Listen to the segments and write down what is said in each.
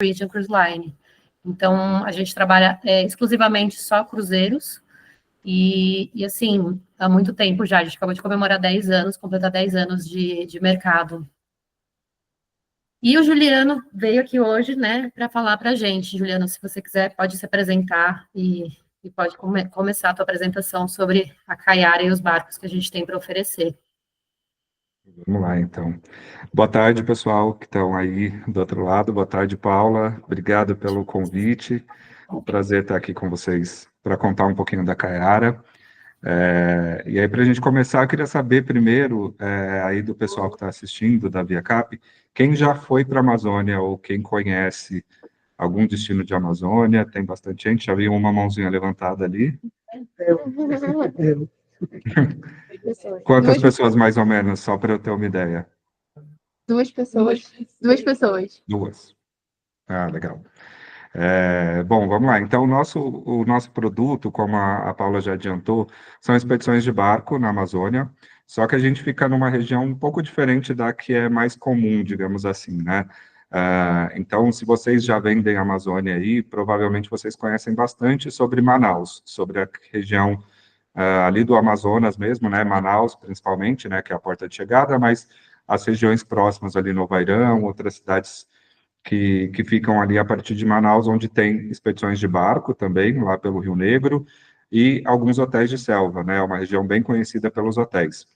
Norwegian Cruise Line. Então, a gente trabalha exclusivamente só cruzeiros, e assim, há muito tempo já, a gente acabou de comemorar 10 anos, completar 10 anos de mercado. E o Juliano veio aqui hoje, né, para falar para a gente. Juliano, se você quiser, pode se apresentar e pode começar a tua apresentação sobre a Caiara e os barcos que a gente tem para oferecer. Vamos lá, então. Boa tarde, pessoal que estão aí do outro lado. Boa tarde, Paula. Obrigado pelo convite. Um prazer estar aqui com vocês para contar um pouquinho da Caiara. E aí, para a gente começar, eu queria saber primeiro, aí do pessoal que está assistindo, da ViaCap, quem já foi para a Amazônia ou quem conhece algum destino de Amazônia? Tem bastante gente, já vi uma mãozinha levantada ali. Quantas pessoas, mais ou menos, só para eu ter uma ideia? Duas pessoas. Duas. Ah, legal. Bom, vamos lá. Então, o nosso produto, como a Paula já adiantou, são expedições de barco na Amazônia, só que a gente fica numa região um pouco diferente da que é mais comum, digamos assim, né? Então, se vocês já vendem a Amazônia aí, provavelmente vocês conhecem bastante sobre Manaus, sobre a região ali do Amazonas mesmo, né? Manaus, principalmente, né? Que é a porta de chegada, mas as regiões próximas ali no Vairão, outras cidades que ficam ali a partir de Manaus, onde tem expedições de barco também, lá pelo Rio Negro, e alguns hotéis de selva, né? É uma região bem conhecida pelos hotéis.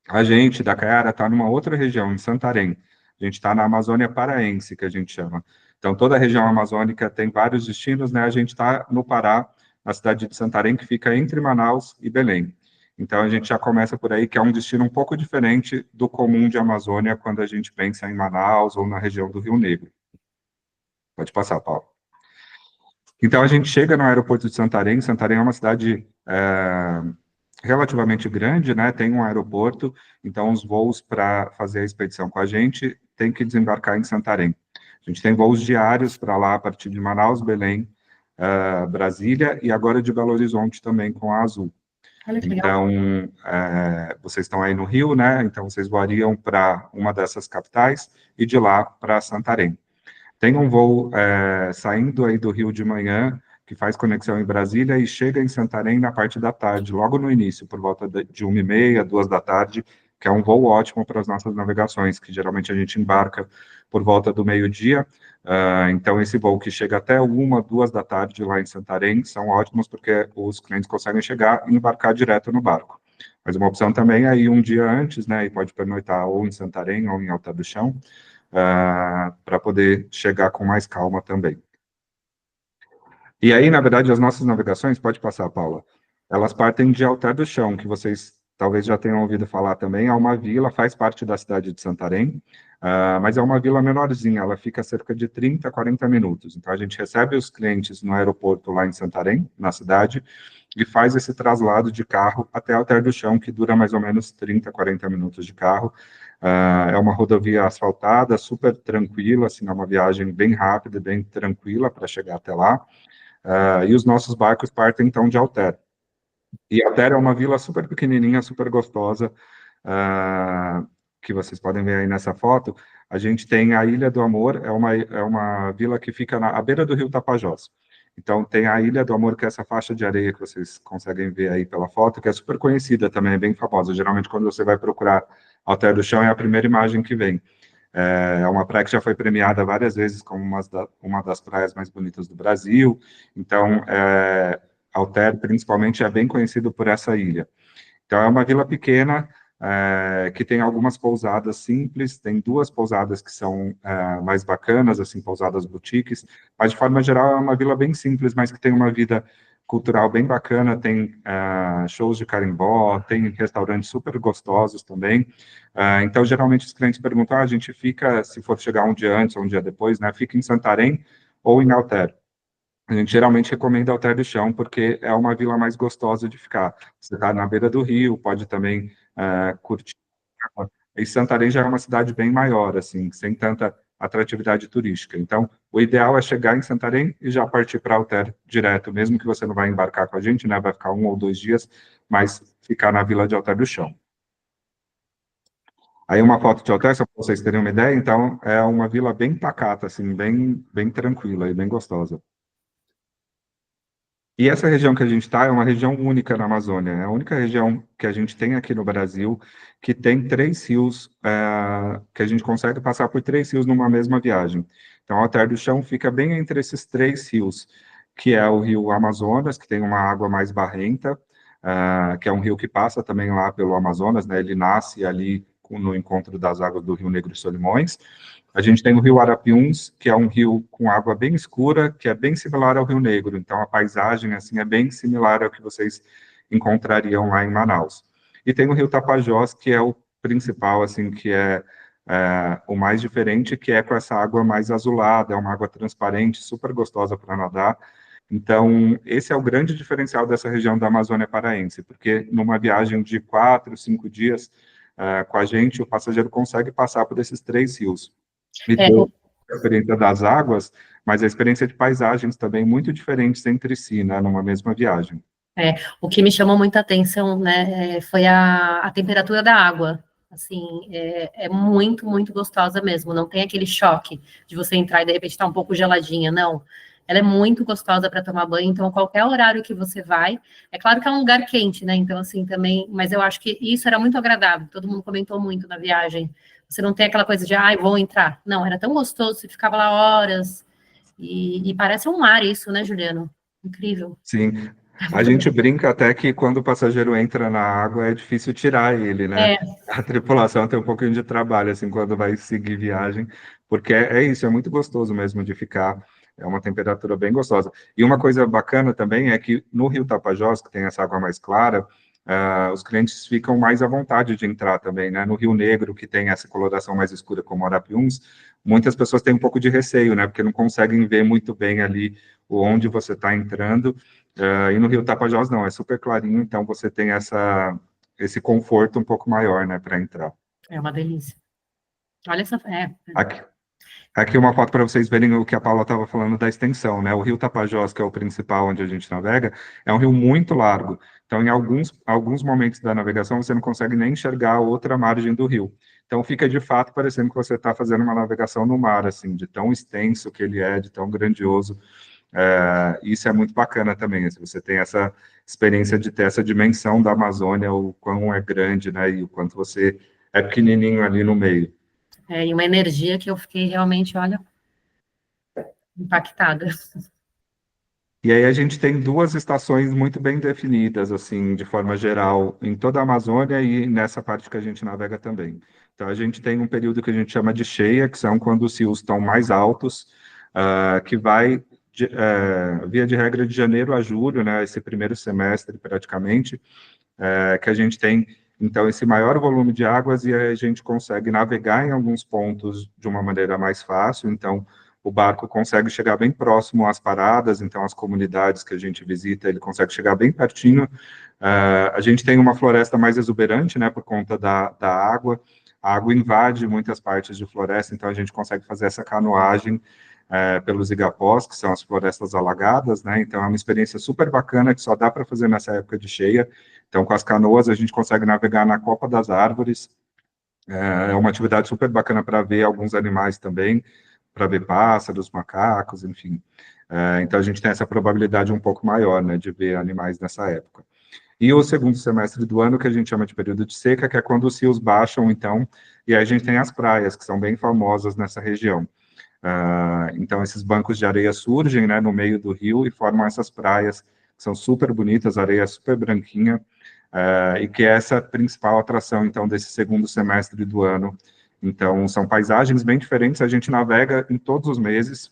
A gente, da Caiara, está numa outra região, em Santarém. A gente está na Amazônia Paraense, que a gente chama. Então, toda a região amazônica tem vários destinos, né? A gente está no Pará, na cidade de Santarém, que fica entre Manaus e Belém. Então, a gente já começa por aí, que é um destino um pouco diferente do comum de Amazônia, quando a gente pensa em Manaus ou na região do Rio Negro. Pode passar, Paulo. Então, a gente chega no aeroporto de Santarém. Santarém é uma cidade relativamente grande, né? Tem um aeroporto, então os voos para fazer a expedição com a gente tem que desembarcar em Santarém. A gente tem voos diários para lá a partir de Manaus, Belém, Brasília e agora de Belo Horizonte também com a Azul. Então, vocês estão aí no Rio, né? Então, vocês voariam para uma dessas capitais e de lá para Santarém. Tem um voo saindo aí do Rio de manhã, que faz conexão em Brasília e chega em Santarém na parte da tarde, logo no início, por volta de 1h30, 2 da tarde, que é um voo ótimo para as nossas navegações, que geralmente a gente embarca por volta do meio-dia. Então, esse voo que chega até 1, 2 da tarde lá em Santarém são ótimos porque os clientes conseguem chegar e embarcar direto no barco. Mas uma opção também é ir um dia antes, né, e pode pernoitar ou em Santarém ou em Alta do Chão, para poder chegar com mais calma também. E aí, na verdade, as nossas navegações, pode passar, Paula, elas partem de Alter do Chão, que vocês talvez já tenham ouvido falar também, é uma vila, faz parte da cidade de Santarém, mas é uma vila menorzinha, ela fica a cerca de 30, 40 minutos. Então, a gente recebe os clientes no aeroporto lá em Santarém, na cidade, e faz esse traslado de carro até Alter do Chão, que dura mais ou menos 30, 40 minutos de carro. É uma rodovia asfaltada, super tranquila, assim, é uma viagem bem rápida, bem tranquila para chegar até lá. E os nossos barcos partem, então, de Alter. E Alter é uma vila super pequenininha, super gostosa, que vocês podem ver aí nessa foto. A gente tem a Ilha do Amor, é uma vila que fica à beira do rio Tapajós. Então, tem a Ilha do Amor, que é essa faixa de areia que vocês conseguem ver aí pela foto, que é super conhecida também, é bem famosa. Geralmente, quando você vai procurar Alter do Chão, é a primeira imagem que vem. É uma praia que já foi premiada várias vezes como uma das praias mais bonitas do Brasil. Então, Alter, principalmente, é bem conhecido por essa ilha. Então, é uma vila pequena, que tem algumas pousadas simples, tem 2 pousadas que são mais bacanas, assim, pousadas boutiques, mas, de forma geral, é uma vila bem simples, mas que tem uma vida cultural bem bacana, tem shows de carimbó, tem restaurantes super gostosos também. Então, geralmente, os clientes perguntam, a gente fica, se for chegar um dia antes ou um dia depois, né, fica em Santarém ou em Alter. A gente geralmente recomenda Alter do Chão, porque é uma vila mais gostosa de ficar. Você está na beira do rio, pode também curtir. E Santarém já é uma cidade bem maior, assim, sem tanta atratividade turística. Então, o ideal é chegar em Santarém e já partir para Alter direto, mesmo que você não vai embarcar com a gente, né, vai ficar 1 ou 2 dias, mas ficar na vila de Alter do Chão. Aí uma foto de hotel, só para vocês terem uma ideia, então é uma vila bem pacata, assim, bem tranquila e bem gostosa. E essa região que a gente está é uma região única na Amazônia, é a única região que a gente tem aqui no Brasil que tem três rios, que a gente consegue passar por três rios numa mesma viagem. Então, o Alter do Chão fica bem entre esses três rios, que é o rio Amazonas, que tem uma água mais barrenta, que é um rio que passa também lá pelo Amazonas, né? Ele nasce ali no encontro das águas do Rio Negro e Solimões. A gente tem o rio Arapiuns, que é um rio com água bem escura, que é bem similar ao Rio Negro. Então, a paisagem, assim, é bem similar ao que vocês encontrariam lá em Manaus. E tem o rio Tapajós, que é o principal, assim, que é o mais diferente, que é com essa água mais azulada, é uma água transparente, super gostosa para nadar. Então, esse é o grande diferencial dessa região da Amazônia Paraense, porque numa viagem de 4, 5 dias, com a gente, o passageiro consegue passar por esses três rios. E É, ter a experiência das águas, mas a experiência de paisagens também muito diferentes entre si, né, numa mesma viagem. o que me chamou muita atenção, né, foi a temperatura da água. Assim, é muito, muito gostosa mesmo. Não tem aquele choque de você entrar e de repente estar um pouco geladinha, não. Ela é muito gostosa para tomar banho, então qualquer horário que você vai, é claro que é um lugar quente, né? Então, assim, também, mas eu acho que isso era muito agradável, todo mundo comentou muito na viagem. Você não tem aquela coisa de, ai, vou entrar. Não, era tão gostoso, você ficava lá horas, e parece um mar isso, né, Juliano? Incrível. Sim, É a muito gente bom. brinca até que quando o passageiro entra na água é difícil tirar ele, né? É, A tripulação tem um pouquinho de trabalho, assim, quando vai seguir viagem, porque é isso, é muito gostoso mesmo de ficar, é uma temperatura bem gostosa. E uma coisa bacana também é que no Rio Tapajós, que tem essa água mais clara, os clientes ficam mais à vontade de entrar também, né? No Rio Negro, que tem essa coloração mais escura como Arapiuns, muitas pessoas têm um pouco de receio, né? Porque não conseguem ver muito bem ali onde você está entrando. E no Rio Tapajós não, é super clarinho, então você tem esse conforto um pouco maior, né, para entrar. é uma delícia. Olha essa. Aqui, aqui uma foto para vocês verem o que a Paula estava falando da extensão, né? O Rio Tapajós, que é o principal onde a gente navega, é um rio muito largo. Então, em alguns momentos da navegação, você não consegue nem enxergar a outra margem do rio. Então, fica de fato parecendo que você está fazendo uma navegação no mar, assim, de tão extenso que ele é, de tão grandioso. Isso é muito bacana também, assim, você tem essa experiência de ter essa dimensão da Amazônia, o quão é grande, né, e o quanto você é pequenininho ali no meio. E uma energia que eu fiquei realmente, olha, impactada. E aí a gente tem duas estações muito bem definidas, assim, de forma geral, em toda a Amazônia e nessa parte que a gente navega também. Então a gente tem um período que a gente chama de cheia, que são quando os rios estão mais altos, que vai, via de regra, de janeiro a julho, né, esse primeiro semestre praticamente, que a gente tem, então, esse maior volume de águas e a gente consegue navegar em alguns pontos de uma maneira mais fácil, então, o barco consegue chegar bem próximo às paradas, então, as comunidades que a gente visita, ele consegue chegar bem pertinho. A gente tem uma floresta mais exuberante, né, por conta da água, a água invade muitas partes de floresta, então a gente consegue fazer essa canoagem pelos igapós, que são as florestas alagadas, né, então é uma experiência super bacana que só dá para fazer nessa época de cheia. Então, com as canoas, a gente consegue navegar na copa das árvores. É uma atividade super bacana para ver alguns animais também, para ver pássaros, macacos, enfim. Então, a gente tem essa probabilidade um pouco maior, né, de ver animais nessa época. E o segundo semestre do ano, que a gente chama de período de seca, que é quando os rios baixam, então, e aí a gente tem as praias, que são bem famosas nessa região. Então, esses bancos de areia surgem, né, no meio do rio e formam essas praias, que são super bonitas, areia super branquinha, e que é essa principal atração, então, desse segundo semestre do ano. Então, são paisagens bem diferentes, a gente navega em todos os meses,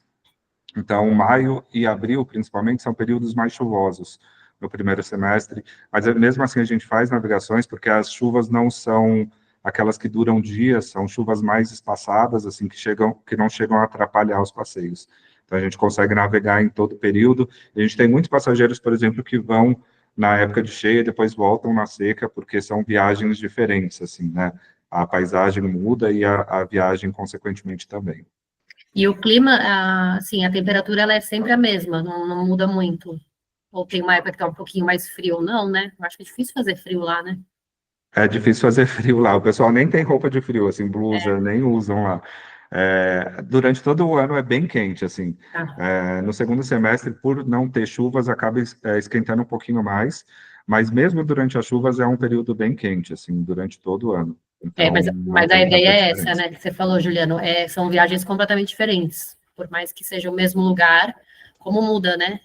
então, maio e abril, principalmente, são períodos mais chuvosos no primeiro semestre, mas mesmo assim a gente faz navegações, porque as chuvas não são aquelas que duram dias, são chuvas mais espaçadas, assim, que não chegam a atrapalhar os passeios. Então, a gente consegue navegar em todo o período. A gente tem muitos passageiros, por exemplo, que vão na época de cheia e depois voltam na seca, porque são viagens diferentes, assim, né? A paisagem muda e a viagem, consequentemente, também. E o clima, assim, a temperatura ela é sempre a mesma, não muda muito. Ou tem uma época que tá um pouquinho mais frio, não, né? Eu acho que é difícil fazer frio lá, né? É difícil fazer frio lá. O pessoal nem tem roupa de frio, assim, blusa, nem usam lá. Durante todo o ano é bem quente, assim. Tá. No segundo semestre, por não ter chuvas, acaba esquentando um pouquinho mais. Mas mesmo durante as chuvas é um período bem quente, assim, durante todo o ano. Mas, Então não mas a tem ideia tanta é essa, diferença. né, que você falou, Juliano, são viagens completamente diferentes, por mais que seja o mesmo lugar, como muda, né?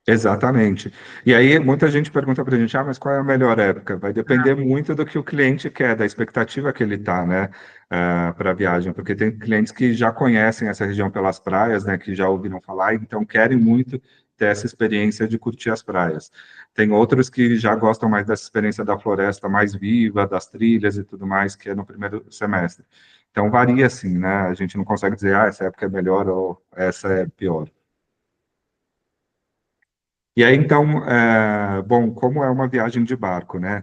Exatamente. E aí, muita gente pergunta para a gente, mas qual é a melhor época? Vai Ah, depender muito do que o cliente quer, da expectativa que ele está, né, para a viagem, porque tem clientes que já conhecem essa região pelas praias, né, que já ouviram falar, então querem muito ter essa experiência de curtir as praias. Tem outros que já gostam mais dessa experiência da floresta mais viva, das trilhas e tudo mais, que é no primeiro semestre. Então, varia assim, né? A gente não consegue dizer, essa época é melhor ou essa é pior. E aí, então, bom, como é uma viagem de barco, né?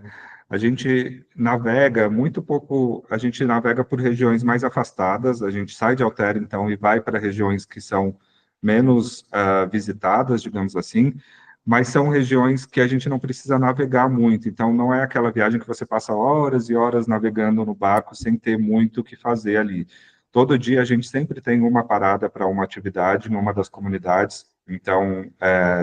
A gente navega muito pouco, a gente navega por regiões mais afastadas, a gente sai de Alter, então, e vai para regiões que são menos visitadas, digamos assim, mas são regiões que a gente não precisa navegar muito, então não é aquela viagem que você passa horas e horas navegando no barco sem ter muito o que fazer ali. Todo dia a gente sempre tem uma parada para uma atividade numa das comunidades, então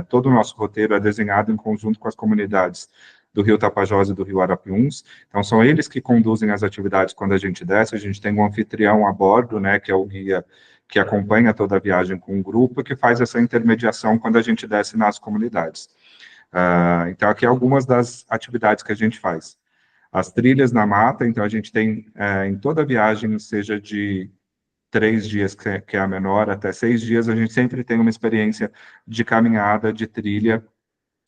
todo o nosso roteiro é desenhado em conjunto com as comunidades do Rio Tapajós e do Rio Arapiuns. Então, são eles que conduzem as atividades quando a gente desce. A gente tem um anfitrião a bordo, né, que é o guia que acompanha toda a viagem com o grupo e que faz essa intermediação quando a gente desce nas comunidades. Então, aqui algumas das atividades que a gente faz. As trilhas na mata, então a gente tem em toda a viagem, seja de 3 dias, que é a menor, até 6 dias, a gente sempre tem uma experiência de caminhada, de trilha,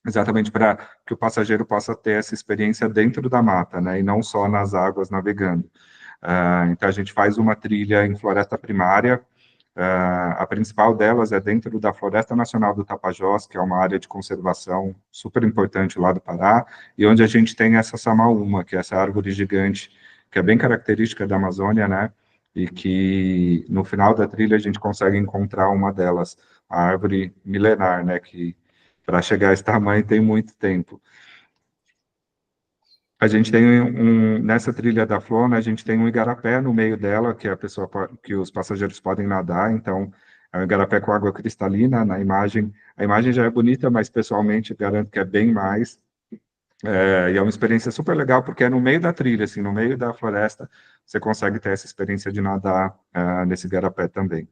exatamente para que o passageiro possa ter essa experiência dentro da mata, né, e não só nas águas navegando. Então, a gente faz uma trilha em floresta primária, a principal delas é dentro da Floresta Nacional do Tapajós, que é uma área de conservação super importante lá do Pará, e onde a gente tem essa samaúma, que é essa árvore gigante, que é bem característica da Amazônia, né? E que no final da trilha a gente consegue encontrar uma delas, a árvore milenar, né? Que para chegar a esse tamanho tem muito tempo. A gente tem nessa trilha da Flona, a gente tem um igarapé no meio dela, que que os passageiros podem nadar, então é um igarapé com água cristalina na imagem. A imagem já é bonita, mas pessoalmente garanto que é bem mais. E é uma experiência super legal, porque é no meio da trilha, assim, no meio da floresta, você consegue ter essa experiência de nadar nesse igarapé também.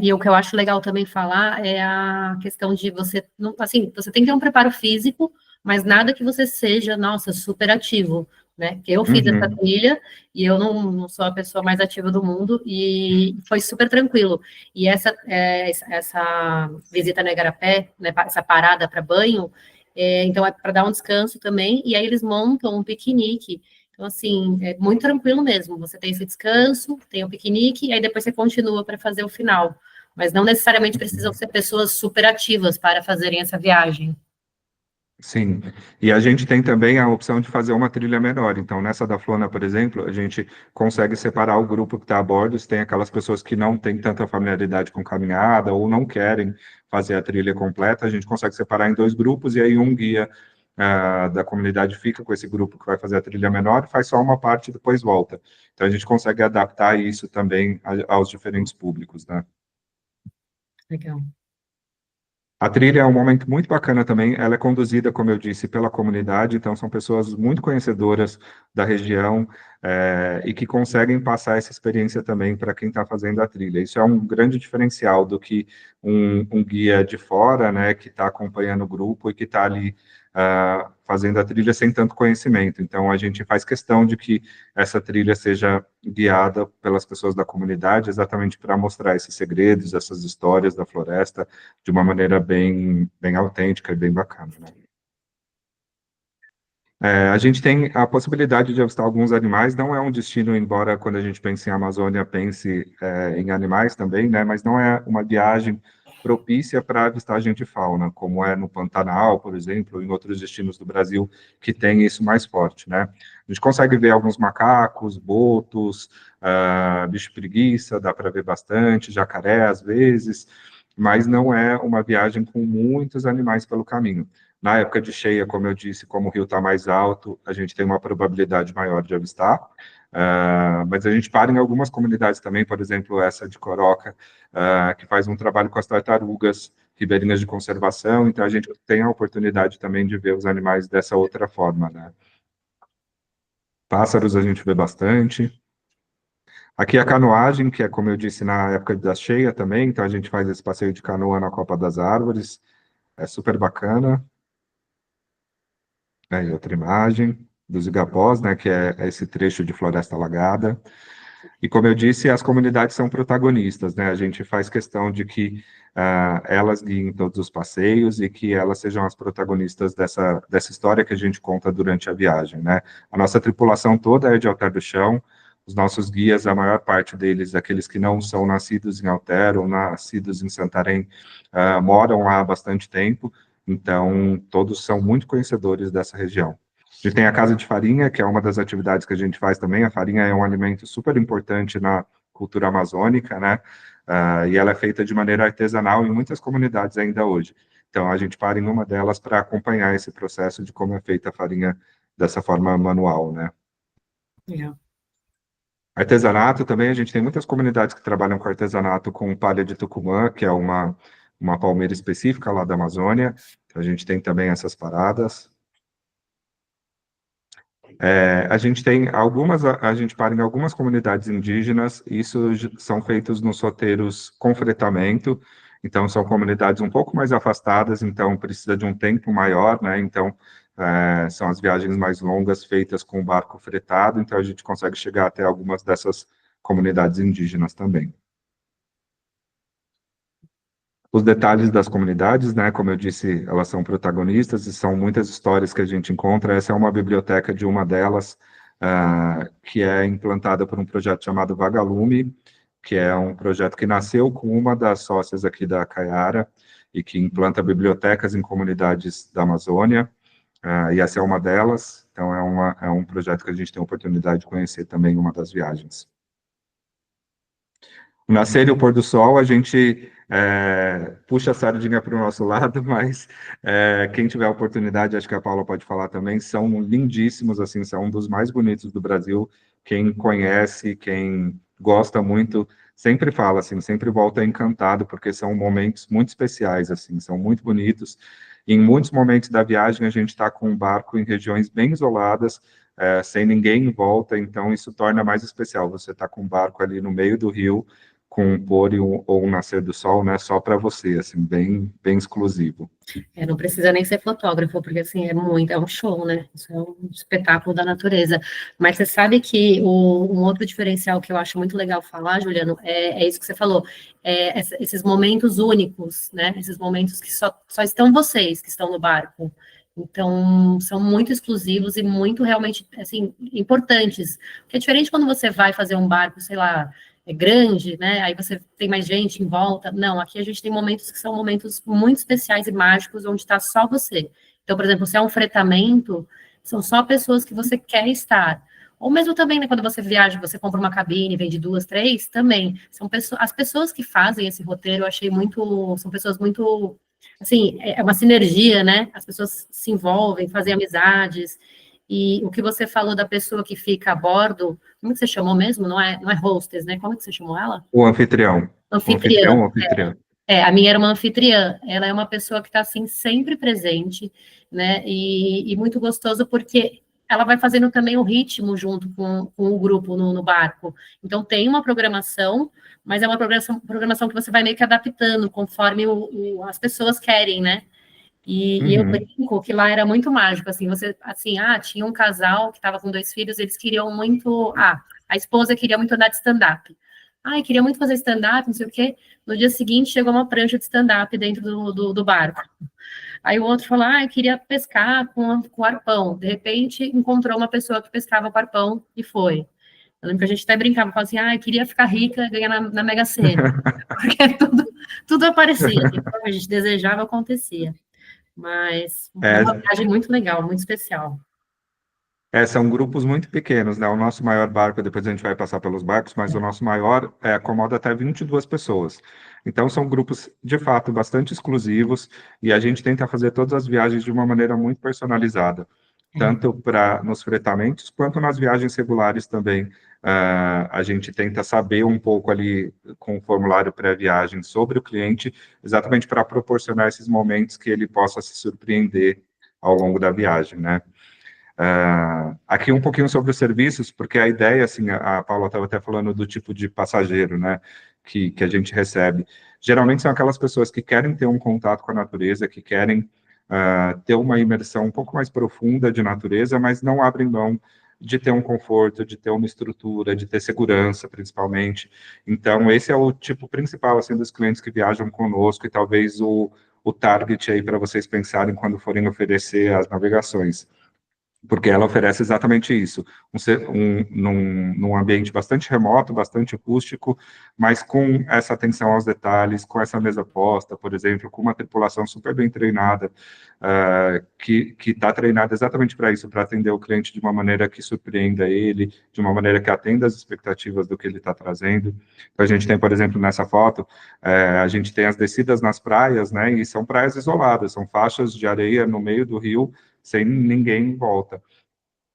e o que eu acho legal também falar é a questão de você, não, assim, você tem que ter um preparo físico, mas nada que você seja, nossa, super ativo, né? Porque eu fiz essa Uhum. trilha e eu não sou a pessoa mais ativa do mundo e foi super tranquilo. E essa visita no Igarapé, né, essa parada para banho, então é para dar um descanso também, e aí eles montam um piquenique. Então, assim, é muito tranquilo mesmo. Você tem esse descanso, tem o piquenique, e aí depois você continua para fazer o final. Mas não necessariamente precisam ser pessoas super ativas para fazerem essa viagem. Sim, e a gente tem também a opção de fazer uma trilha menor. Então, nessa da Flona, por exemplo, a gente consegue separar o grupo que está a bordo. Se tem aquelas pessoas que não têm tanta familiaridade com caminhada ou não querem fazer a trilha completa, a gente consegue separar em dois grupos e aí um guia da comunidade fica com esse grupo que vai fazer a trilha menor, faz só uma parte e depois volta. Então, a gente consegue adaptar isso também aos diferentes públicos, né? Legal. A trilha é um momento muito bacana também. Ela é conduzida, como eu disse, pela comunidade, então são pessoas muito conhecedoras da região e que conseguem passar essa experiência também para quem está fazendo a trilha. Isso é um grande diferencial do que um guia de fora, né, que está acompanhando o grupo e que está ali fazendo a trilha sem tanto conhecimento. Então, a gente faz questão de que essa trilha seja guiada pelas pessoas da comunidade, exatamente para mostrar esses segredos, essas histórias da floresta de uma maneira bem autêntica e bem bacana, né? A gente tem a possibilidade de avistar alguns animais, não é um destino, embora quando a gente pense em Amazônia, pense em animais também, né? Mas não é uma viagem propícia para avistagem de fauna, como é no Pantanal, por exemplo, em outros destinos do Brasil que tem isso mais forte, né? A gente consegue ver alguns macacos, botos, bicho preguiça, dá para ver bastante, jacaré às vezes, mas não é uma viagem com muitos animais pelo caminho. Na época de cheia, como eu disse, como o rio está mais alto, a gente tem uma probabilidade maior de avistar, mas a gente para em algumas comunidades também, por exemplo, essa de Coroca, que faz um trabalho com as tartarugas ribeirinhas de conservação, então a gente tem a oportunidade também de ver os animais dessa outra forma, né? Pássaros a gente vê bastante. Aqui a canoagem, que é, como eu disse, na época da cheia também, então a gente faz esse passeio de canoa na Copa das Árvores, é super bacana. E outra imagem dos igapós, né, que é esse trecho de floresta alagada. E como eu disse, as comunidades são protagonistas, né? A gente faz questão de que elas guiem todos os passeios e que elas sejam as protagonistas dessa história que a gente conta durante a viagem, né? A nossa tripulação toda é de Alter do Chão, os nossos guias, a maior parte deles, aqueles que não são nascidos em Alter ou nascidos em Santarém, moram lá há bastante tempo, então todos são muito conhecedores dessa região. A gente tem a Casa de Farinha, que é uma das atividades que a gente faz também. A farinha é um alimento super importante na cultura amazônica, né? E ela é feita de maneira artesanal em muitas comunidades ainda hoje. Então, a gente para em uma delas para acompanhar esse processo de como é feita a farinha dessa forma manual, né? Legal. Artesanato também, a gente tem muitas comunidades que trabalham com artesanato com palha de Tucumã, que é uma palmeira específica lá da Amazônia. Então, a gente tem também essas paradas. A gente tem a gente para em algumas comunidades indígenas, isso são feitos nos roteiros com fretamento, então são comunidades um pouco mais afastadas, então precisa de um tempo maior, né? Então são as viagens mais longas feitas com barco fretado, então a gente consegue chegar até algumas dessas comunidades indígenas também. Os detalhes das comunidades, né, como eu disse, elas são protagonistas e são muitas histórias que a gente encontra. Essa é uma biblioteca de uma delas, que é implantada por um projeto chamado Vagalume, que é um projeto que nasceu com uma das sócias aqui da Caiara e que implanta bibliotecas em comunidades da Amazônia, e essa é uma delas. Então, é um projeto que a gente tem a oportunidade de conhecer também em uma das viagens. O nascer e o pôr do sol, a gente puxa a sardinha para o nosso lado, mas quem tiver a oportunidade, acho que a Paula pode falar também, são lindíssimos, assim, são um dos mais bonitos do Brasil. Quem conhece, quem gosta muito, sempre fala, assim, sempre volta encantado, porque são momentos muito especiais, assim, são muito bonitos. E em muitos momentos da viagem, a gente está com um barco em regiões bem isoladas, sem ninguém em volta, então isso torna mais especial. Você está com um barco ali no meio do rio, com um pôr ou um nascer do sol, né, só para você, assim, bem, bem exclusivo. Não precisa nem ser fotógrafo, porque assim, é um show, né? Isso é um espetáculo da natureza. Mas você sabe que um outro diferencial que eu acho muito legal falar, Juliano, é isso que você falou, esses momentos únicos, né? Esses momentos que só estão vocês que estão no barco. Então, são muito exclusivos e muito realmente, assim, importantes. Porque é diferente quando você vai fazer um barco, sei lá, grande, né? Aí você tem mais gente em volta. Não, aqui a gente tem momentos que são momentos muito especiais e mágicos, onde está só você. Então, por exemplo, se é um fretamento, são só pessoas que você quer estar. Ou mesmo também, né, quando você viaja, você compra uma cabine, vende duas, três, também. São pessoas, as pessoas que fazem esse roteiro, eu achei muito, são pessoas muito, assim, é uma sinergia, né? As pessoas se envolvem, fazem amizades. E o que você falou da pessoa que fica a bordo, como que você chamou mesmo? Não é hostess, né? Como que você chamou ela? O anfitrião. Anfitriã. O anfitrião. A minha era uma anfitriã. Ela é uma pessoa que está, assim, sempre presente, né? E muito gostoso porque ela vai fazendo também o ritmo junto com o grupo no barco. Então, tem uma programação, mas é uma programação que você vai meio que adaptando conforme as pessoas querem, né? E eu brinco que lá era muito mágico, assim, tinha um casal que estava com dois filhos, eles queriam muito, a esposa queria muito andar de stand-up. Queria muito fazer stand-up, não sei o quê. No dia seguinte, chegou uma prancha de stand-up dentro do barco. Aí o outro falou, eu queria pescar com arpão. De repente, encontrou uma pessoa que pescava com arpão e foi. Eu lembro que a gente até brincava, falava assim, eu queria ficar rica, ganhar na Mega Sena. Porque tudo aparecia, assim, o que a gente desejava acontecia. Mas uma viagem muito legal, muito especial. São grupos muito pequenos, né? O nosso maior barco, depois a gente vai passar pelos barcos, mas o nosso maior acomoda até 22 pessoas. Então, são grupos, de fato, bastante exclusivos, e a gente tenta fazer todas as viagens de uma maneira muito personalizada, tanto nos fretamentos, quanto nas viagens regulares também. A gente tenta saber um pouco ali, com o formulário pré-viagem, sobre o cliente, exatamente para proporcionar esses momentos que ele possa se surpreender ao longo da viagem, né? Aqui um pouquinho sobre os serviços, porque a ideia, assim, a Paula estava até falando do tipo de passageiro, né, que a gente recebe. Geralmente são aquelas pessoas que querem ter um contato com a natureza, que querem ter uma imersão um pouco mais profunda de natureza, mas não abrem mão de ter um conforto, de ter uma estrutura, de ter segurança, principalmente. Então, esse é o tipo principal, assim, dos clientes que viajam conosco e talvez o target aí para vocês pensarem quando forem oferecer as navegações, porque ela oferece exatamente isso, num ambiente bastante remoto, bastante acústico, mas com essa atenção aos detalhes, com essa mesa posta, por exemplo, com uma tripulação super bem treinada, que está treinada exatamente para isso, para atender o cliente de uma maneira que surpreenda ele, de uma maneira que atenda às expectativas do que ele está trazendo. Então, a gente tem, por exemplo, nessa foto, a gente tem as descidas nas praias, né, e são praias isoladas, são faixas de areia no meio do rio, sem ninguém em volta.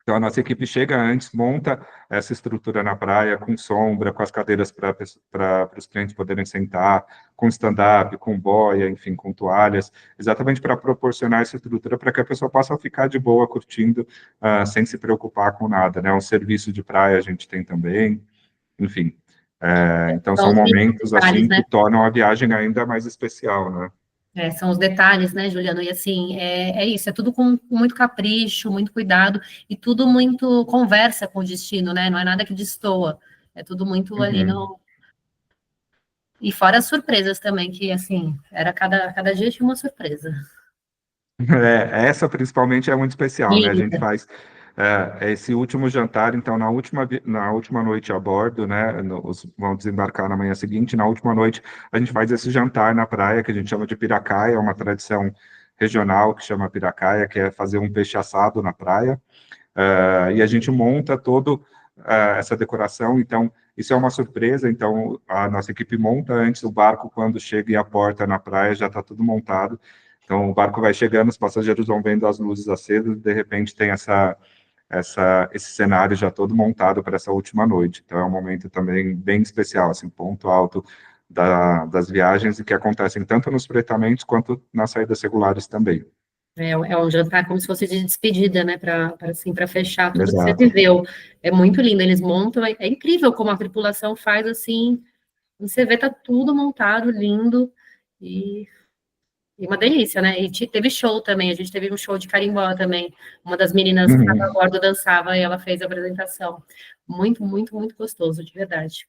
Então, a nossa equipe chega antes, monta essa estrutura na praia, com sombra, com as cadeiras para os clientes poderem sentar, com stand-up, com boia, enfim, com toalhas, exatamente para proporcionar essa estrutura para que a pessoa possa ficar de boa, curtindo, sem se preocupar com nada, né? Um serviço de praia a gente tem também, enfim. Então, São são os momentos, detalhes, assim, que né? tornam a viagem ainda mais especial, né? São os detalhes, né, Juliano? E assim, é isso, é tudo com muito capricho, muito cuidado, e tudo muito conversa com o destino, né? Não é nada que destoa. É tudo muito ali Uhum. no. E fora as surpresas também, que assim, era cada dia tinha uma surpresa. Essa principalmente é muito especial, né? A gente Linda. faz esse último jantar, então na última noite a bordo, né? Vão desembarcar na manhã seguinte. Na última noite a gente faz esse jantar na praia que a gente chama de piracaia, é uma tradição regional que chama piracaia, que é fazer um peixe assado na praia. E a gente monta todo essa decoração. Então isso é uma surpresa. Então a nossa equipe monta antes o barco, quando chega à porta na praia já está tudo montado. Então, o barco vai chegando, os passageiros vão vendo as luzes acesas, de repente tem esse cenário já todo montado para essa última noite. Então, é um momento também bem especial, assim, ponto alto das viagens e que acontecem tanto nos fretamentos quanto nas saídas regulares também. É um jantar como se fosse de despedida, né? Para assim, para fechar tudo que você Exato. viveu. É muito lindo. Eles montam, é incrível como a tripulação faz assim. Você vê, tá tudo montado, lindo. E uma delícia, né? E teve show também, a gente teve um show de carimbó também. Uma das meninas que estava a Uhum. bordo dançava e ela fez a apresentação. Muito, muito, muito gostoso, de verdade.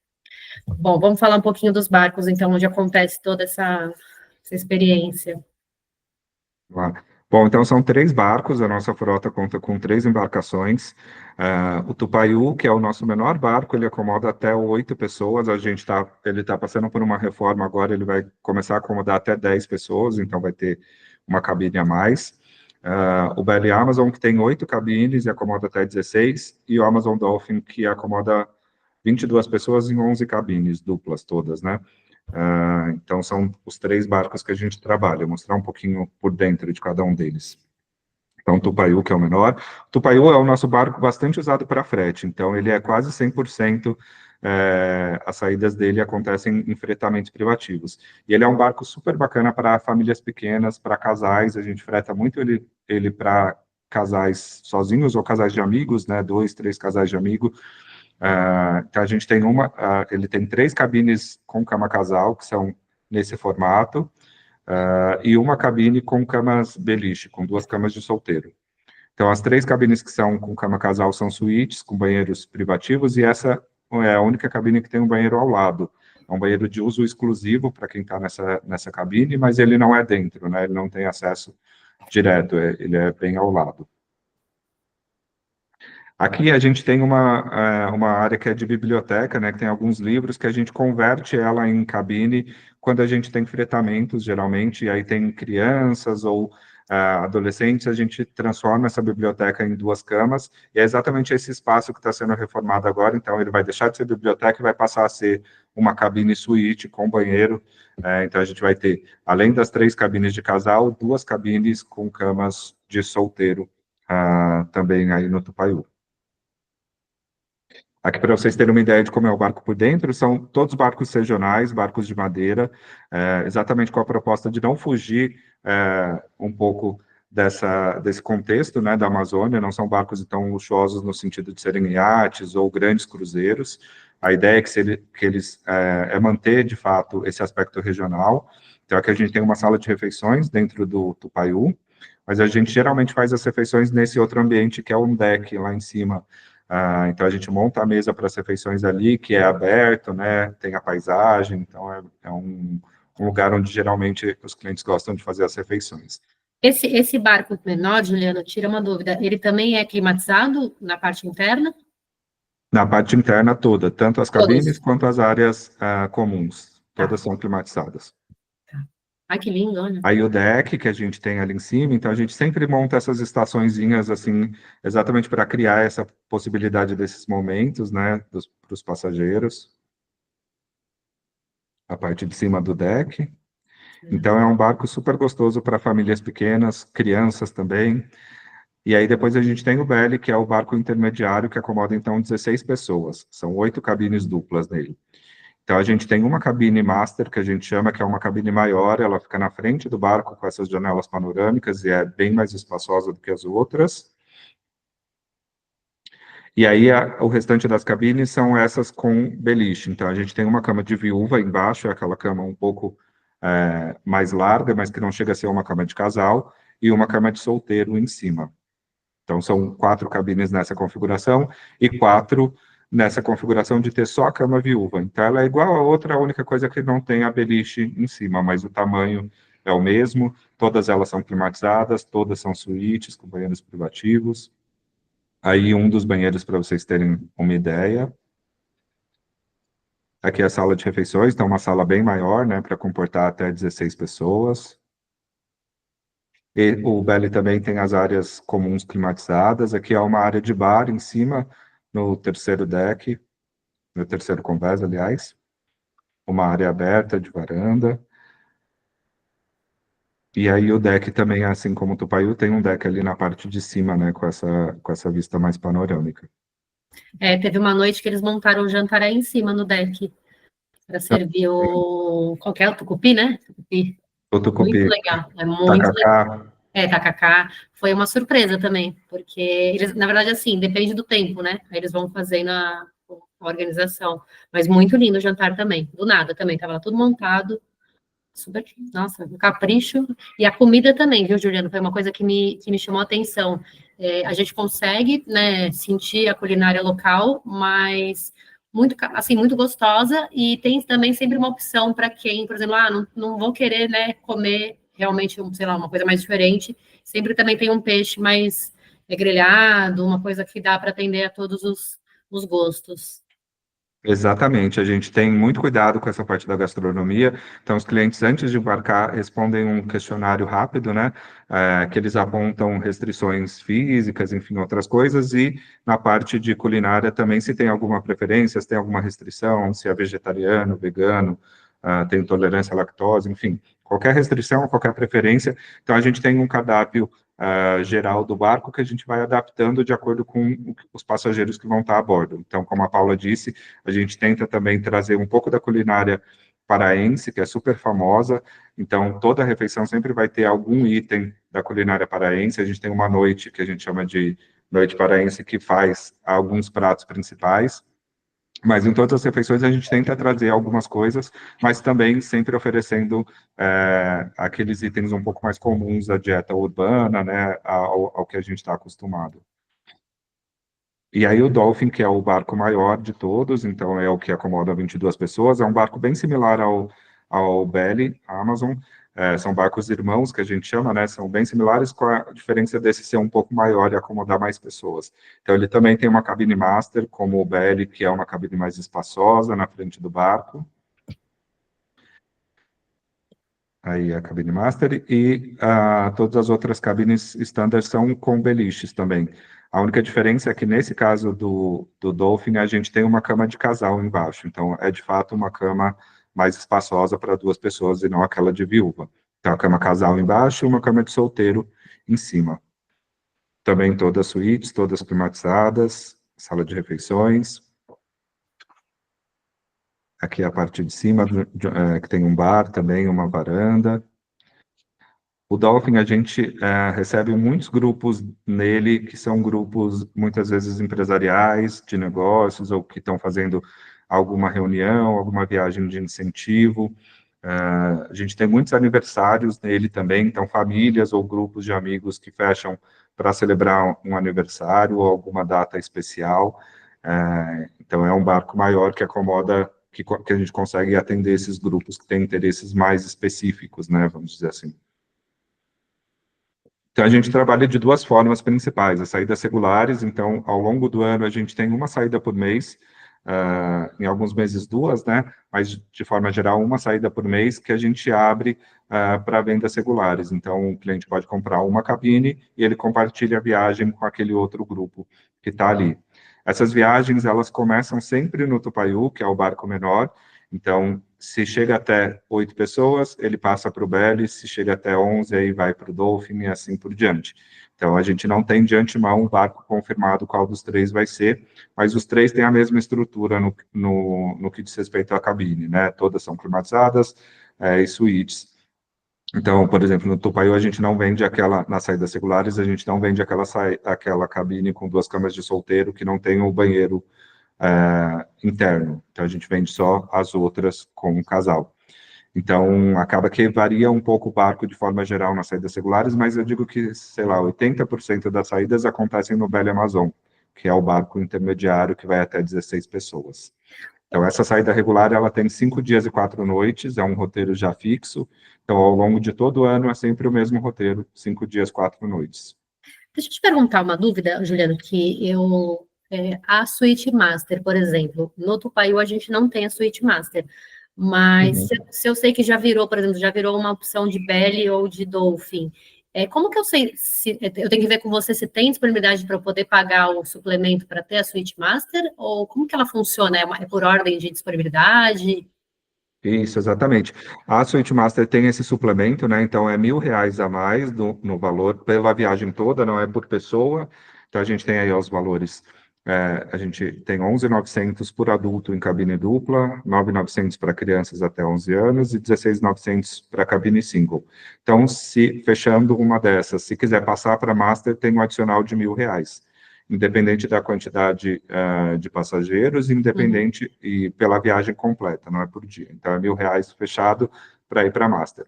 Bom, vamos falar um pouquinho dos barcos, então, onde acontece toda essa experiência. Claro. Bom, então são 3 barcos, a nossa frota conta com 3 embarcações. O Tupaiú, que é o nosso menor barco, ele acomoda até 8 pessoas. Ele está passando por uma reforma agora, ele vai começar a acomodar até 10 pessoas, então vai ter uma cabine a mais. O Belly Amazon, que tem 8 cabines e acomoda até 16, e o Amazon Dolphin, que acomoda 22 pessoas em 11 cabines, duplas todas, né? Então, são os 3 barcos que a gente trabalha. Vou mostrar um pouquinho por dentro de cada um deles. Então, o Tupaiú, que é o menor. O Tupaiú é o nosso barco bastante usado para frete, então ele é quase 100%, as saídas dele acontecem em fretamentos privativos. E ele é um barco super bacana para famílias pequenas, para casais, a gente freta muito ele para casais sozinhos ou casais de amigos, né, 2, 3 casais de amigos. Então a gente tem ele tem 3 cabines com cama casal, que são nesse formato, e uma cabine com camas beliche, com 2 camas de solteiro. Então as 3 cabines que são com cama casal são suítes, com banheiros privativos, e essa é a única cabine que tem um banheiro ao lado. É um banheiro de uso exclusivo para quem está nessa cabine, mas ele não é dentro, né? Ele não tem acesso direto, ele é bem ao lado. Aqui a gente tem uma área que é de biblioteca, né, que tem alguns livros que a gente converte ela em cabine quando a gente tem fretamentos, geralmente, e aí tem crianças ou adolescentes, a gente transforma essa biblioteca em 2 camas, e é exatamente esse espaço que está sendo reformado agora, então ele vai deixar de ser biblioteca e vai passar a ser uma cabine suíte com banheiro. Então a gente vai ter, além das 3 cabines de casal, 2 cabines com camas de solteiro, também aí no Tupaiú. Aqui, para vocês terem uma ideia de como é o barco por dentro, são todos barcos regionais, barcos de madeira, exatamente com a proposta de não fugir um pouco desse contexto, né, da Amazônia. Não são barcos tão luxuosos no sentido de serem iates ou grandes cruzeiros. A ideia é que eles manter, de fato, esse aspecto regional. Então, aqui a gente tem uma sala de refeições dentro do Tupaiú, mas a gente geralmente faz as refeições nesse outro ambiente, que é um deck lá em cima. Então, a gente monta a mesa para as refeições ali, que é aberto, né, tem a paisagem, então é um lugar onde geralmente os clientes gostam de fazer as refeições. Esse barco menor, Juliana, tira uma dúvida, ele também é climatizado na parte interna? Na parte interna toda, tanto as cabines Todos. quanto as áreas comuns, todas Tá. são climatizadas. Ai, que lindo, olha. Aí o deck que a gente tem ali em cima, então a gente sempre monta essas estaçõezinhas assim, exatamente para criar essa possibilidade desses momentos, né, para os passageiros. A parte de cima do deck. Então é um barco super gostoso para famílias pequenas, crianças também. E aí depois a gente tem o Belly, que é o barco intermediário, que acomoda então 16 pessoas. São 8 cabines duplas nele. Então, a gente tem uma cabine master, que a gente chama, que é uma cabine maior, ela fica na frente do barco com essas janelas panorâmicas e é bem mais espaçosa do que as outras. E aí, o restante das cabines são essas com beliche. Então, a gente tem uma cama de viúva embaixo, é aquela cama um pouco mais larga, mas que não chega a ser uma cama de casal, e uma cama de solteiro em cima. Então, são 4 cabines nessa configuração e 4 nessa configuração de ter só a cama viúva. Então, ela é igual a outra, a única coisa é que não tem a beliche em cima, mas o tamanho é o mesmo, todas elas são climatizadas, todas são suítes com banheiros privativos. Aí, um dos banheiros, para vocês terem uma ideia. Aqui é a sala de refeições, então uma sala bem maior, né, para comportar até 16 pessoas. E o Belly também tem as áreas comuns climatizadas. Aqui há uma área de bar em cima, no terceiro deck, no terceiro convés, aliás. Uma área aberta de varanda. E aí o deck também, assim como o Tupaiú, tem um deck ali na parte de cima, né, com essa vista mais panorâmica. Teve uma noite que eles montaram o jantar aí em cima no deck, para servir o... Qual que é? O tucupi, né? Tucupi. O Muito Tucupi, legal, é muito legal. tacacá. Tacacá. Foi uma surpresa também, porque eles, na verdade, assim, depende do tempo, né? Aí eles vão fazendo a organização. Mas muito lindo o jantar também. Do nada também, tava tudo montado. Super, nossa, um capricho. E a comida também, viu, Juliano? Foi uma coisa que me chamou a atenção. A gente consegue, né, sentir a culinária local, mas muito, assim, muito gostosa, e tem também sempre uma opção para quem, por exemplo, não vou querer, né, comer realmente, sei lá, uma coisa mais diferente. Sempre também tem um peixe mais grelhado, uma coisa que dá para atender a todos os gostos. Exatamente, a gente tem muito cuidado com essa parte da gastronomia, então os clientes antes de embarcar respondem um questionário rápido, né, que eles apontam restrições físicas, enfim, outras coisas, e na parte de culinária também se tem alguma preferência, se tem alguma restrição, se é vegetariano, vegano, tem intolerância à lactose, enfim, qualquer restrição, qualquer preferência, então a gente tem um cardápio geral do barco que a gente vai adaptando de acordo com os passageiros que vão estar a bordo. Então, como a Paula disse, a gente tenta também trazer um pouco da culinária paraense, que é super famosa, então toda refeição sempre vai ter algum item da culinária paraense. A gente tem uma noite que a gente chama de noite paraense, que faz alguns pratos principais, mas em todas as refeições a gente tenta trazer algumas coisas, mas também sempre oferecendo aqueles itens um pouco mais comuns da dieta urbana, né, ao que a gente está acostumado. E aí o Dolphin, que é o barco maior de todos, então é o que acomoda 22 pessoas, é um barco bem similar ao Belly, Amazon, são barcos irmãos, que a gente chama, né, são bem similares, com a diferença desse ser um pouco maior e acomodar mais pessoas. Então ele também tem uma cabine master, como o Belly, que é uma cabine mais espaçosa na frente do barco. aí a cabine master, e todas as outras cabines standard são com beliches também. A única diferença é que nesse caso do Dolphin, a gente tem uma cama de casal embaixo, então é de fato uma cama mais espaçosa para duas pessoas e não aquela de viúva. Então a cama casal embaixo e uma cama de solteiro em cima. Também todas suítes, todas climatizadas, sala de refeições. Aqui a parte de cima, que tem um bar também, uma varanda. O Dolphin, a gente recebe muitos grupos nele, que são grupos, muitas vezes, empresariais, de negócios, ou que estão fazendo alguma reunião, alguma viagem de incentivo. A gente tem muitos aniversários nele também, então famílias ou grupos de amigos que fecham para celebrar um aniversário ou alguma data especial. Então, é um barco maior que acomoda, que a gente consegue atender esses grupos que têm interesses mais específicos, né, vamos dizer assim. Então, a gente trabalha de duas formas principais, as saídas regulares, então, ao longo do ano, a gente tem uma saída por mês, em alguns meses duas, né, mas, de forma geral, uma saída por mês que a gente abre para vendas regulares. Então, o cliente pode comprar uma cabine e ele compartilha a viagem com aquele outro grupo que está ali. Essas viagens, elas começam sempre no Tupaiú, que é o barco menor. Então, se chega até 8 pessoas, ele passa para o Belly, se chega até 11, aí vai para o Dolphin e assim por diante. Então, a gente não tem de antemão um barco confirmado qual dos três vai ser, mas os três têm a mesma estrutura no que diz respeito à cabine, né? Todas são climatizadas e suítes. Então, por exemplo, no Tupaiú a gente não vende nas saídas regulares, a gente não vende aquela cabine com duas camas de solteiro que não tem o banheiro interno. Então, a gente vende só as outras com um casal. Então, acaba que varia um pouco o barco de forma geral nas saídas regulares, mas eu digo que, sei lá, 80% das saídas acontecem no Belle Amazon, que é o barco intermediário que vai até 16 pessoas. Então, essa saída regular, ela tem 5 dias e 4 noites, é um roteiro já fixo. Então, ao longo de todo o ano, é sempre o mesmo roteiro, 5 dias, 4 noites. Deixa eu te perguntar uma dúvida, Juliano, que a Suite Master, por exemplo, no Tupaiú a gente não tem a Suite Master, mas se eu sei que já virou, por exemplo, já virou uma opção de Belly ou de Dolphin, como que eu sei, eu tenho que ver com você se tem disponibilidade para eu poder pagar o suplemento para ter a Suite Master, ou como que ela funciona? É por ordem de disponibilidade? Isso, exatamente. A Suite Master tem esse suplemento, né? Então é R$ 1.000 a mais no valor pela viagem toda, não é por pessoa. Então a gente tem aí os valores. A gente tem 11.900 por adulto em cabine dupla, 9.900 para crianças até 11 anos e 16.900 para cabine single. Então, se fechando uma dessas, se quiser passar para Master, tem um adicional de R$ 1.000, independente da quantidade de passageiros, independente e pela viagem completa, não é por dia. Então, é R$ 1.000 fechado para ir para Master.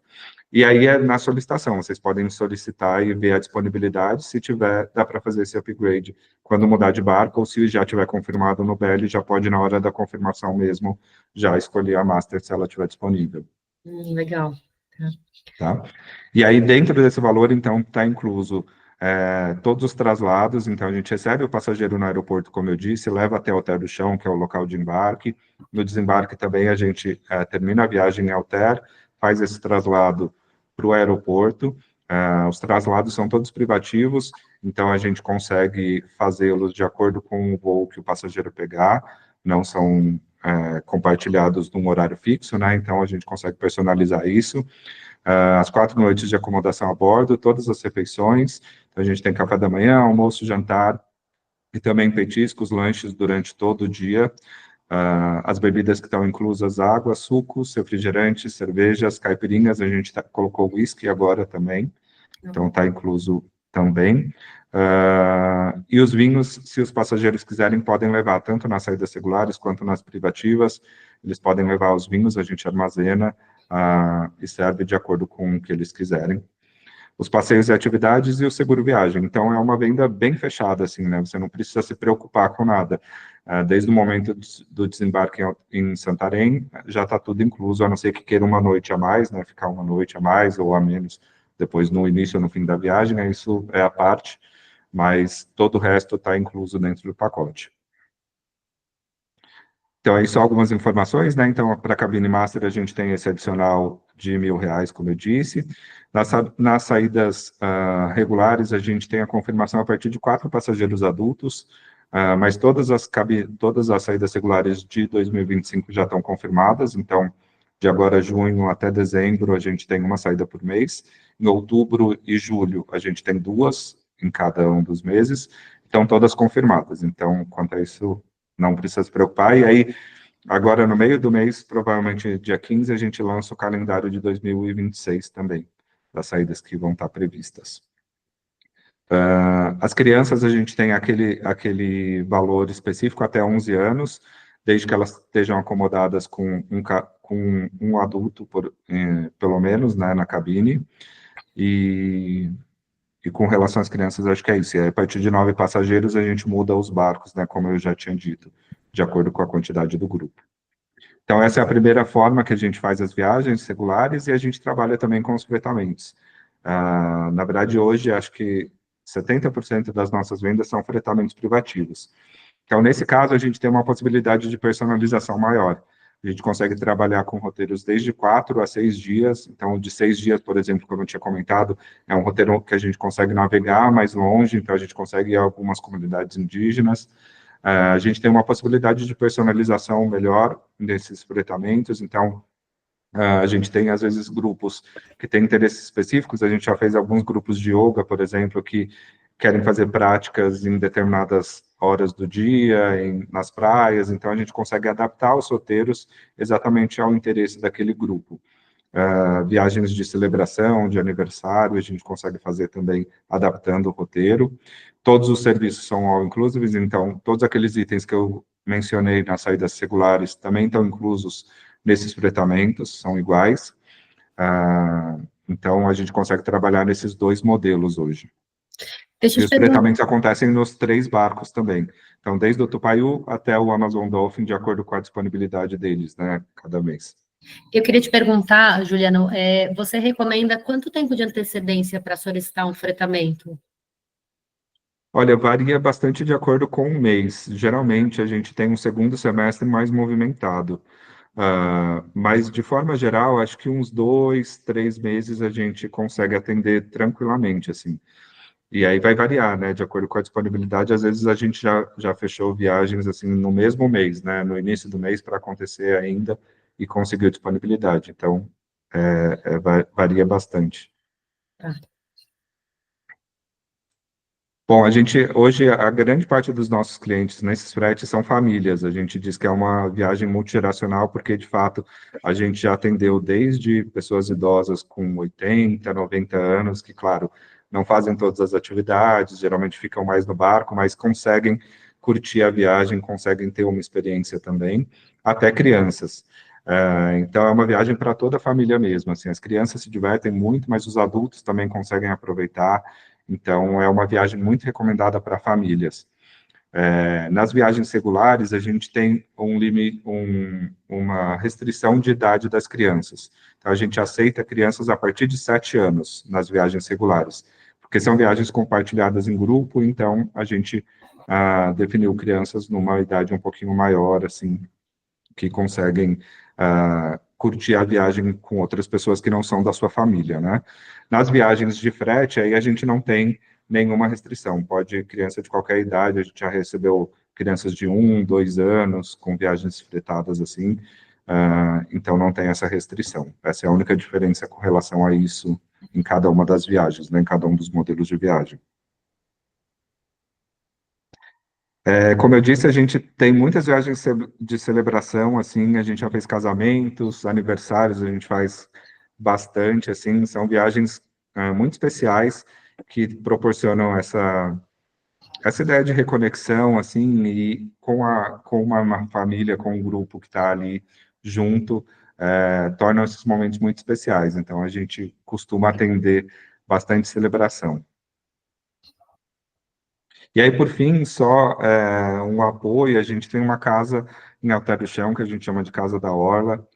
E aí é na solicitação, vocês podem solicitar e ver a disponibilidade, se tiver, dá para fazer esse upgrade quando mudar de barco, ou se já tiver confirmado no Belly, já pode, na hora da confirmação mesmo, já escolher a Master, se ela estiver disponível. Legal. Tá? E aí, dentro desse valor, então, está incluso todos os traslados. Então, a gente recebe o passageiro no aeroporto, como eu disse, leva até o Alter do Chão, que é o local de embarque. No desembarque também a gente termina a viagem em Alter, faz esse traslado para o aeroporto. Os traslados são todos privativos, então a gente consegue fazê-los de acordo com o voo que o passageiro pegar, não são compartilhados num horário fixo, né? Então a gente consegue personalizar isso. As 4 noites de acomodação a bordo, todas as refeições. Então, a gente tem café da manhã, almoço, jantar e também petiscos, lanches durante todo o dia. As bebidas que estão inclusas, água, sucos, refrigerantes, cervejas, caipirinhas, a gente colocou whisky agora também, então está incluso também. E os vinhos, se os passageiros quiserem, podem levar, tanto nas saídas regulares quanto nas privativas, eles podem levar os vinhos, a gente armazena e serve de acordo com o que eles quiserem. Os passeios e atividades e o seguro viagem. Então, é uma venda bem fechada, assim, né? Você não precisa se preocupar com nada. Desde o momento do desembarque em Santarém, já está tudo incluso, a não ser que queira uma noite a mais, né? Ficar uma noite a mais ou a menos, depois no início ou no fim da viagem, né? Isso é a parte, mas todo o resto está incluso dentro do pacote. Então, aí só algumas informações, né? Então, para a cabine master, a gente tem esse adicional de R$ 1.000, como eu disse. Nas saídas regulares, a gente tem a confirmação a partir de 4 passageiros adultos, mas todas as saídas regulares de 2025 já estão confirmadas, então, de agora junho até dezembro, a gente tem uma saída por mês. Em outubro e julho, a gente tem 2 em cada um dos meses, então todas confirmadas. Então, quanto a isso, não precisa se preocupar. E aí, agora no meio do mês, provavelmente dia 15, a gente lança o calendário de 2026 também, das saídas que vão estar previstas. As crianças, a gente tem aquele valor específico até 11 anos, desde que elas estejam acomodadas com um adulto, pelo menos, né, na cabine. E com relação às crianças, acho que é isso. E aí, a partir de 9 passageiros, a gente muda os barcos, né, como eu já tinha dito, de acordo com a quantidade do grupo. Então, essa é a primeira forma que a gente faz as viagens regulares e a gente trabalha também com os fretamentos. Na verdade, hoje, acho que 70% das nossas vendas são fretamentos privativos. Então, nesse caso, a gente tem uma possibilidade de personalização maior. A gente consegue trabalhar com roteiros desde 4 a 6 dias. Então, de 6 dias, por exemplo, como eu tinha comentado, é um roteiro que a gente consegue navegar mais longe, então a gente consegue ir a algumas comunidades indígenas. A gente tem uma possibilidade de personalização melhor nesses fretamentos, então a gente tem, às vezes, grupos que têm interesses específicos. A gente já fez alguns grupos de yoga, por exemplo, que querem fazer práticas em determinadas horas do dia, nas praias, então a gente consegue adaptar os roteiros exatamente ao interesse daquele grupo. Viagens de celebração, de aniversário, a gente consegue fazer também adaptando o roteiro. Todos os serviços são all-inclusive, então todos aqueles itens que eu mencionei nas saídas regulares também estão inclusos nesses fretamentos, são iguais. Então, a gente consegue trabalhar nesses 2 modelos hoje. Deixa eu E te os perguntar. fretamentos acontecem nos 3 barcos também. Então, desde o Tupaiú até o Amazon Dolphin, de acordo com a disponibilidade deles, né, cada mês. Eu queria te perguntar, Juliano, você recomenda quanto tempo de antecedência para solicitar um fretamento? Olha, varia bastante de acordo com o mês. Geralmente, a gente tem um segundo semestre mais movimentado. Mas, de forma geral, acho que uns 2, 3 meses a gente consegue atender tranquilamente, assim. E aí vai variar, né, de acordo com a disponibilidade. Às vezes a gente já fechou viagens, assim, no mesmo mês, né, no início do mês para acontecer ainda e conseguiu disponibilidade. Então, varia bastante. Tá. Bom, hoje, a grande parte dos nossos clientes nesses fretes são famílias. A gente diz que é uma viagem multigeracional, porque, de fato, a gente já atendeu desde pessoas idosas com 80, 90 anos, que, claro, não fazem todas as atividades, geralmente ficam mais no barco, mas conseguem curtir a viagem, conseguem ter uma experiência também, até crianças. Então, é uma viagem para toda a família mesmo. Assim, as crianças se divertem muito, mas os adultos também conseguem aproveitar. Então, é uma viagem muito recomendada para famílias. Nas viagens regulares, a gente tem uma restrição de idade das crianças. Então, a gente aceita crianças a partir de 7 anos nas viagens regulares, porque são viagens compartilhadas em grupo, então a gente definiu crianças numa idade um pouquinho maior, assim, que conseguem curtir a viagem com outras pessoas que não são da sua família, né? Nas viagens de frete, aí a gente não tem nenhuma restrição, pode criança de qualquer idade, a gente já recebeu crianças de 1, 2 anos, com viagens fretadas assim, então não tem essa restrição. Essa é a única diferença com relação a isso em cada uma das viagens, né, em cada um dos modelos de viagem. Como eu disse, a gente tem muitas viagens de celebração, assim, a gente já fez casamentos, aniversários, a gente faz bastante, assim, são viagens muito especiais que proporcionam essa ideia de reconexão, assim, e com uma família, com um grupo que está ali junto, tornam esses momentos muito especiais. Então, a gente costuma atender bastante celebração. E aí, por fim, só um apoio, a gente tem uma casa em Alter do Chão, que a gente chama de Casa da Orla.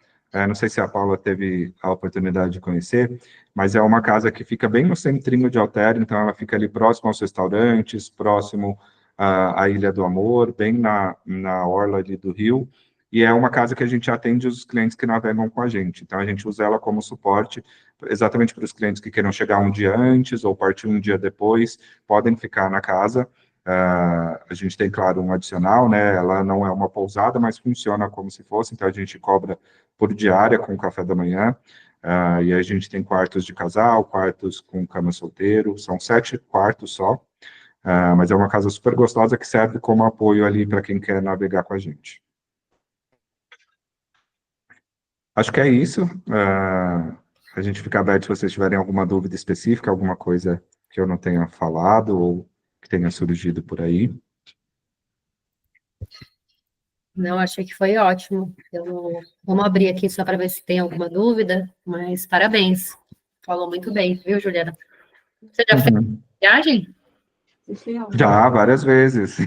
Não sei se a Paula teve a oportunidade de conhecer, mas é uma casa que fica bem no centrinho de Alter, então ela fica ali próximo aos restaurantes, próximo à Ilha do Amor, bem na orla ali do rio. e é uma casa que a gente atende os clientes que navegam com a gente. Então, a gente usa ela como suporte, exatamente para os clientes que queiram chegar um dia antes ou partir um dia depois, podem ficar na casa. A gente tem, claro, um adicional, né? Ela não é uma pousada, mas funciona como se fosse, então a gente cobra por diária com o café da manhã. E a gente tem quartos de casal, quartos com cama solteiro, são 7 quartos só, mas é uma casa super gostosa que serve como apoio ali para quem quer navegar com a gente. Acho que é isso. A gente fica aberto se vocês tiverem alguma dúvida específica, alguma coisa que eu não tenha falado ou que tenha surgido por aí. Não, achei que foi ótimo. Vamos abrir aqui só para ver se tem alguma dúvida, mas parabéns. Falou muito bem, viu, Juliana? Você já fez viagem? Já, várias vezes.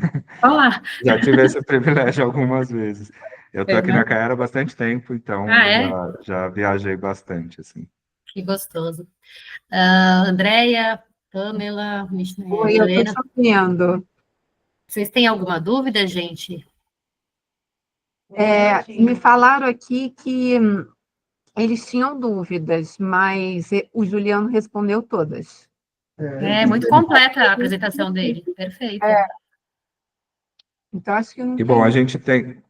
Olá! Já tive esse privilégio algumas vezes. Eu estou aqui né? na Caera há bastante tempo, então É? já viajei bastante, assim. Que gostoso. Andréia, Pamela, Oi, eu tô Helena, te ouvindo. vocês têm alguma dúvida, gente? Me falaram aqui que eles tinham dúvidas, mas o Juliano respondeu todas. É muito completa a apresentação dele. Perfeito. Então, acho que não E bom, tem.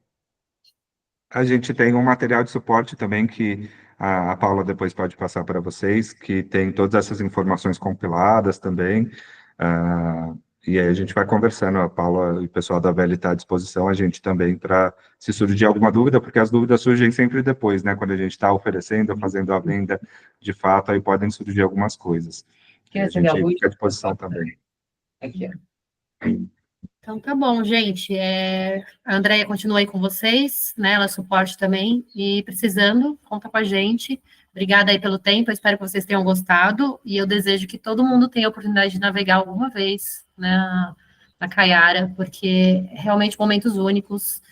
a gente tem um material de suporte também que a Paula depois pode passar para vocês, que tem todas essas informações compiladas também. E aí a gente vai conversando, a Paula e o pessoal da Velha está à disposição, a gente também, para se surgir alguma dúvida, porque as dúvidas surgem sempre depois, né? Quando a gente está oferecendo, fazendo a venda de fato, aí podem surgir algumas coisas. E a gente aí fica à disposição também. Então tá bom, gente. A Andréia continua aí com vocês, né? Ela suporte também. E precisando, conta com a gente. Obrigada aí pelo tempo. Eu espero que vocês tenham gostado. E eu desejo que todo mundo tenha a oportunidade de navegar alguma vez, né, na Caiara, porque realmente momentos únicos.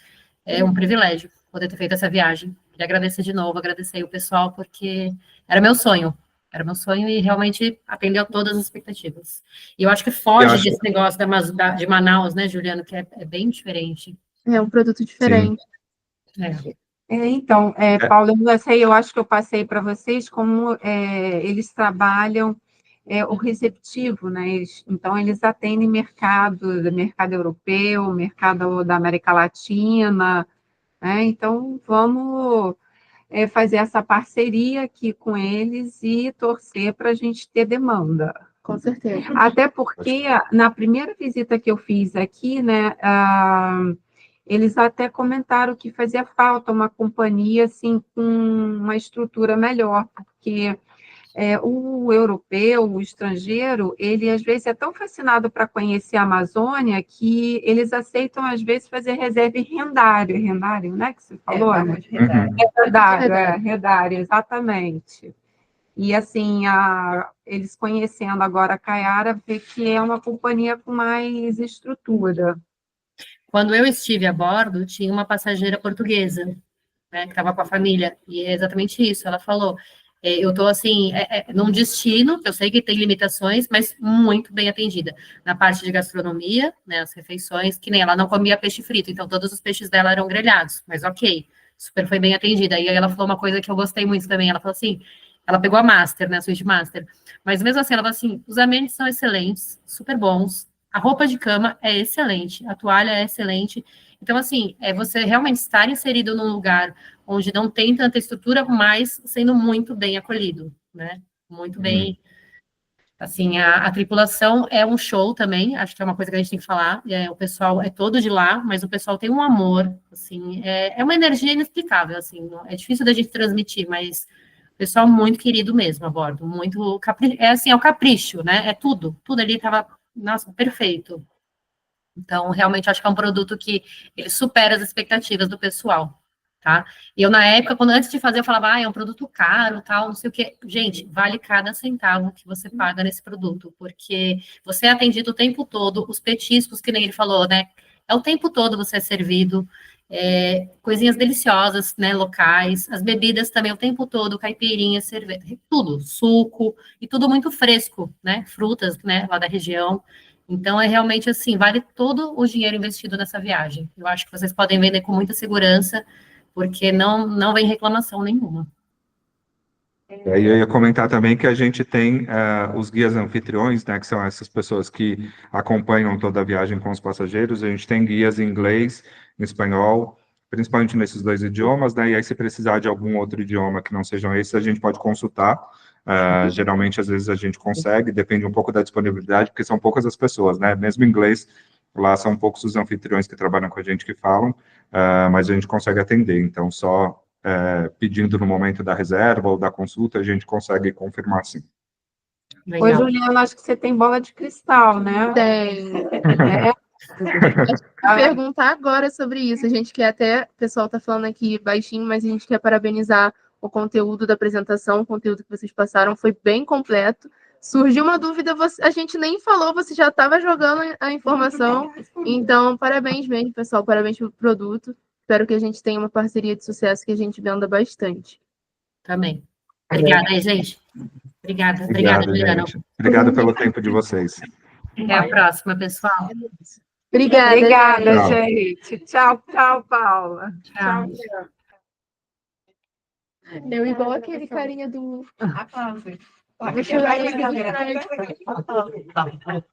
É um privilégio poder ter feito essa viagem. Queria agradecer de novo, agradecer aí o pessoal, porque era meu sonho. Era meu sonho e realmente atendeu todas as expectativas. E eu acho que foge desse negócio de Manaus, né, Juliano, que é bem diferente. É um produto diferente. Então, Paulo, eu acho que eu passei para vocês como eles trabalham o receptivo, né? Então, eles atendem mercado europeu, mercado da América Latina, né? Então, vamos fazer essa parceria aqui com eles e torcer para a gente ter demanda. Com certeza. Até porque, na primeira visita que eu fiz aqui, né, eles até comentaram que fazia falta uma companhia assim, com uma estrutura melhor, porque o europeu, o estrangeiro, ele às vezes é tão fascinado para conhecer a Amazônia que eles aceitam, às vezes, fazer reserva em rendário, né, que você falou, né? Redário, exatamente. E, assim, eles conhecendo agora a Caiara, vê que é uma companhia com mais estrutura. Quando eu estive a bordo, tinha uma passageira portuguesa, né, que estava com a família, e é exatamente isso. Ela falou: eu estou assim, num destino, que eu sei que tem limitações, mas muito bem atendida. Na parte de gastronomia, né, as refeições, que nem ela não comia peixe frito, então todos os peixes dela eram grelhados, mas ok, super foi bem atendida. E aí ela falou uma coisa que eu gostei muito também, ela falou assim, ela pegou a Master, né, a Suite Master, mas mesmo assim, ela falou assim, os ambientes são excelentes, super bons, a roupa de cama é excelente, a toalha é excelente. Então, assim, você realmente estar inserido num lugar onde não tem tanta estrutura, mas sendo muito bem acolhido, né? Muito bem. Assim, a tripulação é um show também, acho que é uma coisa que a gente tem que falar. O pessoal é todo de lá, mas o pessoal tem um amor, assim, é uma energia inexplicável, assim, é difícil da gente transmitir, mas o pessoal muito querido mesmo a bordo, muito assim, é o capricho, né? É tudo ali estava, nossa, perfeito. Então, realmente, acho que é um produto que ele supera as expectativas do pessoal, tá? E eu, na época, antes de fazer, eu falava, é um produto caro, tal, não sei o quê. Gente, vale cada centavo que você paga nesse produto, porque você é atendido o tempo todo, os petiscos, que nem ele falou, né? É o tempo todo você é servido, coisinhas deliciosas, né, locais, as bebidas também o tempo todo, caipirinha, cerveja, tudo, suco, e tudo muito fresco, né? Frutas, né, lá da região. Então, é realmente assim, vale todo o dinheiro investido nessa viagem. Eu acho que vocês podem vender com muita segurança, porque não vem reclamação nenhuma. E aí eu ia comentar também que a gente tem os guias anfitriões, né, que são essas pessoas que acompanham toda a viagem com os passageiros. A gente tem guias em inglês, em espanhol, principalmente nesses dois idiomas, né? E aí, se precisar de algum outro idioma que não sejam esses, a gente pode consultar. Geralmente, às vezes, a gente consegue, depende um pouco da disponibilidade, porque são poucas as pessoas, né? Mesmo em inglês, lá são poucos os anfitriões que trabalham com a gente que falam, mas a gente consegue atender. Então, só pedindo no momento da reserva ou da consulta, a gente consegue confirmar sim. Legal. Oi, Juliana, acho que você tem bola de cristal, né? Tem. Perguntar agora sobre isso. A gente quer até, o pessoal está falando aqui baixinho, mas a gente quer parabenizar o conteúdo da apresentação, o conteúdo que vocês passaram foi bem completo. Surgiu uma dúvida, a gente nem falou, você já estava jogando a informação. Então, parabéns mesmo, pessoal, parabéns pelo produto. Espero que a gente tenha uma parceria de sucesso que a gente venda bastante. Também. Obrigada aí, gente. Obrigada, Juliana. Gente. Obrigado pelo tempo de vocês. Até a próxima, pessoal. Obrigada, gente. Tchau, tchau, Paula. Tchau. Eu igual aquele carinha do... Deixa eu ver.